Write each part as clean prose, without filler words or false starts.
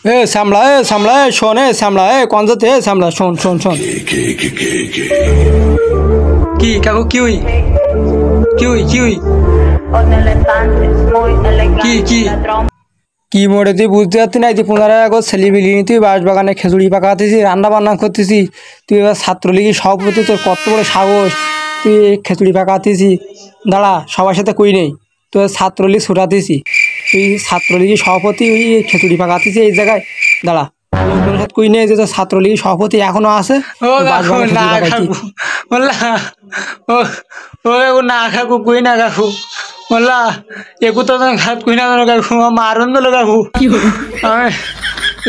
শ্যামলা শোন শ্যামলা কোন যাতে শ্যামলা শোন কি কাকু কি হই কি মোড়ে তুই বুঝতে পারছি না তুই 15 আগস্ট ছেলেবিলি তুই বাঁশ বাগানে খেজুরি পাকাতেছি রান্না বান্না করতেছি তুই এবার ছাত্রলীগের সভাপতি তোর কত বড় সাহস তুই খেজুরি পাকাতেছি দাঁড়া সবার সাথে কই নেই তোর ছাত্রলীগ ছুটাতেছি তুই ছাত্রলীগের সভাপতি ওই খেজুরি পাকাতেছি এই জায়গায় দাঁড়া কই নেই যে তোর ছাত্রলীগের সভাপতি এখনো আছে না কাকু কই না কাকু বললা একু তো ঘাত কই না কাকু মারন দিল কাকু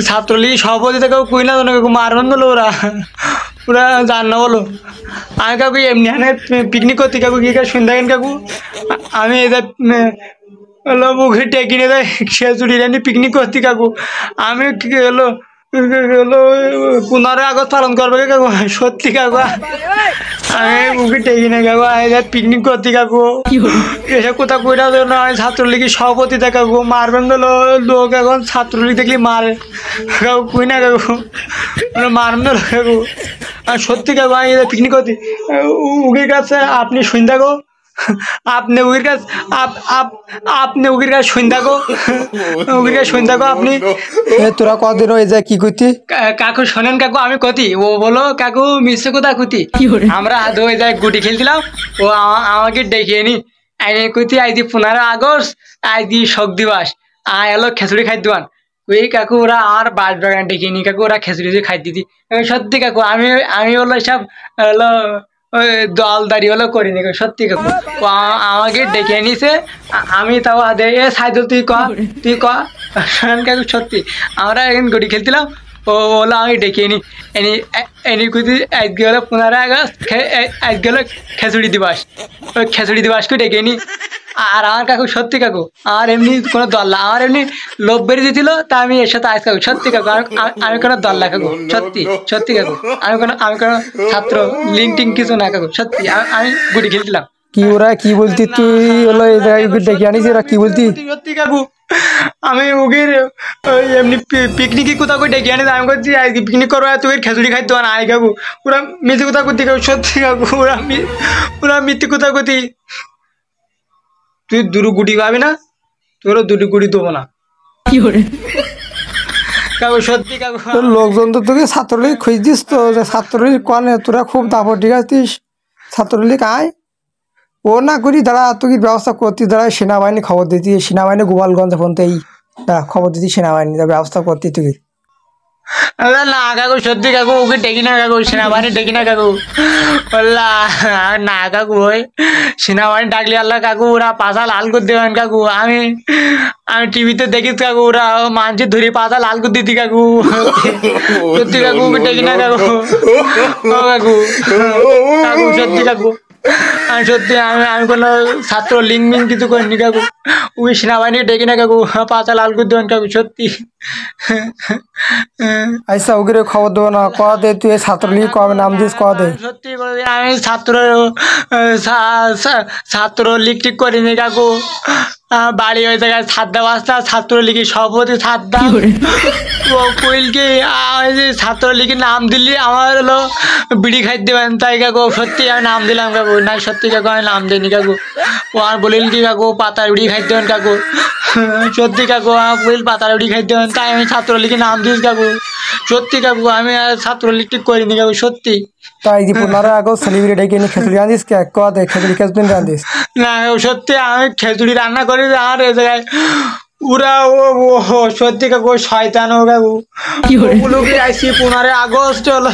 ছাত্রলীগ সভাপতি থেকে কই না কাকু মারন দিল ওরা জান না বলো আমি কাকু এমনি পিকনিক করতে কাকু কি সন্ধ্যাকেন কাকু আমি এদের মুখে টেকে নিয়ে দেয় খেজুরি রানি পিকনিক করতে কাকু আমি হলো 15 আগস্ট পালন করবে কাকু সত্যি কাকু আমি মুখে টেকি না কাকু পিকনিক করতে কাকু এসব কোথাও কইরা না ছাত্রলীগের সভাপতি কাকু মারবেন দিলো লোক এখন ছাত্রলীগ দেখলে মারে কাকু কই না কাকু মারবেন দিল কাকু আর সত্যি কাকু আমি পিকনিক করতে উগির কাছে আপনি শুনতে গো আপনি উগির কাছে আপনি উগির কাছে শুনতে গো আপনি তোরা কদিন হয়ে যায় কি করতি কাকু শোনেন কাকু আমি কতি ও বলো কাকু মিশে কোথা কুতি আমরা হাত হয়ে যায় গুটি খেলছিলাম ও আমাকে ডেকে নি আইনে কতি আজ 15 আগস্ট আজ শোক দিবস এলো খেচুড়ি খাই দিবান ওই কাকু ওরা আমার বাস বাগান ডেকে নি কাকু ওরা খেচুড়ি দিয়ে খাই দিতি সত্যি কাকু আমি হলো সব হলো ওই দল দাঁড়িয়ে হলো করিনি সত্যি কাকু ও আমাকে ডেকে নিছে আমি তাও হাতে সাইদুল তুই ক শোনেন কাকু সত্যি আমরা এখন গুটি খেলছিলাম ও বললো আমি ডেকে নি এনি কুতি আজকে হলো 15 আগস্ট আজকে হলো খেচুড়ি দিবস ওই খেচুড়ি দিবসকে ডেকে নি আর আমার কাকু সত্যি কাকু আর এমনি কোনো দল না আমার এমনি লোভ বেরিয়ে দিয়েছিল তা আমি এর সাথে আজ কাকু সত্যি কাকু আমি কোনো দল না কাকু সত্যি কাকু আমি কোনো ছাত্র লিঙ্কটিং কিছু না কাকু সত্যি আমি গুটি খেলছিলাম কি ওরা কি বলতি তুই হলো এই জায়গায় ডেকে আনিস ওরা কি বলতি সত্যি কাকু আমি উগির এমনি পিকনিকে কোথাও করে ডেকে আনিস আমি করছি পিকনিক করবো তুই খেজুরি খাইতে না আই কাকু ওরা মিথ্যে কোথাও করতে কাকু সত্যি কাকু ওরা মিথ্যে কোথাও করতি তুই দুটো গুটি পাবি না তোরও দুটো গুটি দেবো না কাকু সত্যি কাকু লোকজন তো তোকে ছাত্রলীগ খুঁজছিস তো যে ছাত্রলীগ কনে তোরা খুব দাপট ঠিক আছিস ছাত্রলীগ আয় ও না করি দাঁড়া তুই ব্যবস্থা করতি দাঁড়া সেনাবাহিনী খবর দিতি সেনাবাহিনী গোপালগঞ্জে ফোনতেই খবর দিতি সেনাবাহিনী ব্যবস্থা করতি তুই না কাকু সত্যি কাকু ওকে ডেকি না কাকু সেনাবাহিনী ডেকি না কাকু বললা না কাকু ওই সেনাবাহিনী ডাকলে আল্লাহ কাকু ওরা পাশা লাল করে দেবেন কাকু আমি টিভিতে দেখিস কাকু ওরা মানছি ধরে পাশা লাল করে দিতি কাকু সত্যি কাকু ওকে ডেকি না কাকু কাকু কাকু সত্যি কাকু আমি সত্যি আমি কোনো ছাত্র লিঙ্ক কিছু করিনি কাকু ওই সেনাবাহিনী ডেকে না কাকু পাশা লাল করে দেবেন কাকু সত্যি আচ্ছা ওগুলো খবর দেবো না ক দে তুই ছাত্রলীগ কবে নাম দিস ক দে সত্যি আমি ছাত্রলীগ ঠিক করিনি কাকু বাড়ি ওই জায়গায় সাদ্দা বাস্তা ছাত্রলীগের সভাপতি সাদ্দা ও কুইলকে ছাত্রলীগের নাম দিলি আমার হলো বিড়ি খাই দেবেন তাই কাকু সত্যি আমি নাম দিলাম কাকু না সত্যি কাকু আমি নাম দিইনি কাকু ও আর বলিল কি কাকু পাতার বিড়ি খাই দেবেন কাকু সত্যি কাকু আমার বলিল পাতার বিড়ি খাই দেবেন তাই আমি ছাত্রলীগের নাম দিস কাকু সত্যি কাকু আমি আর ছাত্রলীগ ঠিক করিনি কাকু সত্যি তাই 15 আগস্ট সেলিব্রেট ডেকে নি খেজুরি রাঁধিস কে ক দে খেজুরি কেসদিন রাঁধিস না সত্যি আমি খেজুরি রান্না করি আর এই জায়গায় ওরা ও সত্যি কাকু শয়তান ও কাকু ওগুলোকে আসছি 15 আগস্ট হলো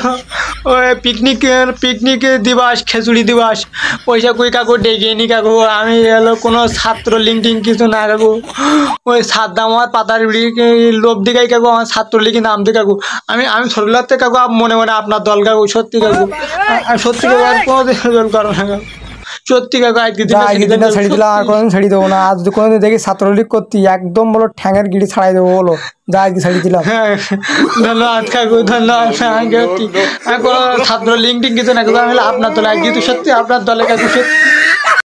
ওই পিকনিক দিবস খেজুরি দিবস পয়সা কই কাকু ডেকে নি কাকু আমি হলো কোনো ছাত্র লিঙ্কিং কিছু না কাকু ওই সাদ্দাম আমার পাতার লোভ দিকাই কাকু আমার ছাত্রলীগের নাম দিয়ে কাকু আমি ছোটবেলাতে কাকু মনে আপনার দল কাকু সত্যি কাকু সত্যি কাকু আর কোনো দল করো না কাকু সত্যি কাকু আজকে ছেড়ে দিলাম আর কোনোদিন ছেড়ে দেবো না আজ কোনোদিন দেখি ছাত্রলীগ করতি একদম বলো ঠ্যাঙের গিড়ি ছাড়াই দেবো বলো যা আজকে ছেড়ে দিলাম ধন্যবাদ কাকু ধন্যবাদ কোনো ছাত্র লিঙ্ক টিং কিছু না কাকু আমি আপনার দলে আজকে তো সত্যি আপনার দলে কাকু সত্যি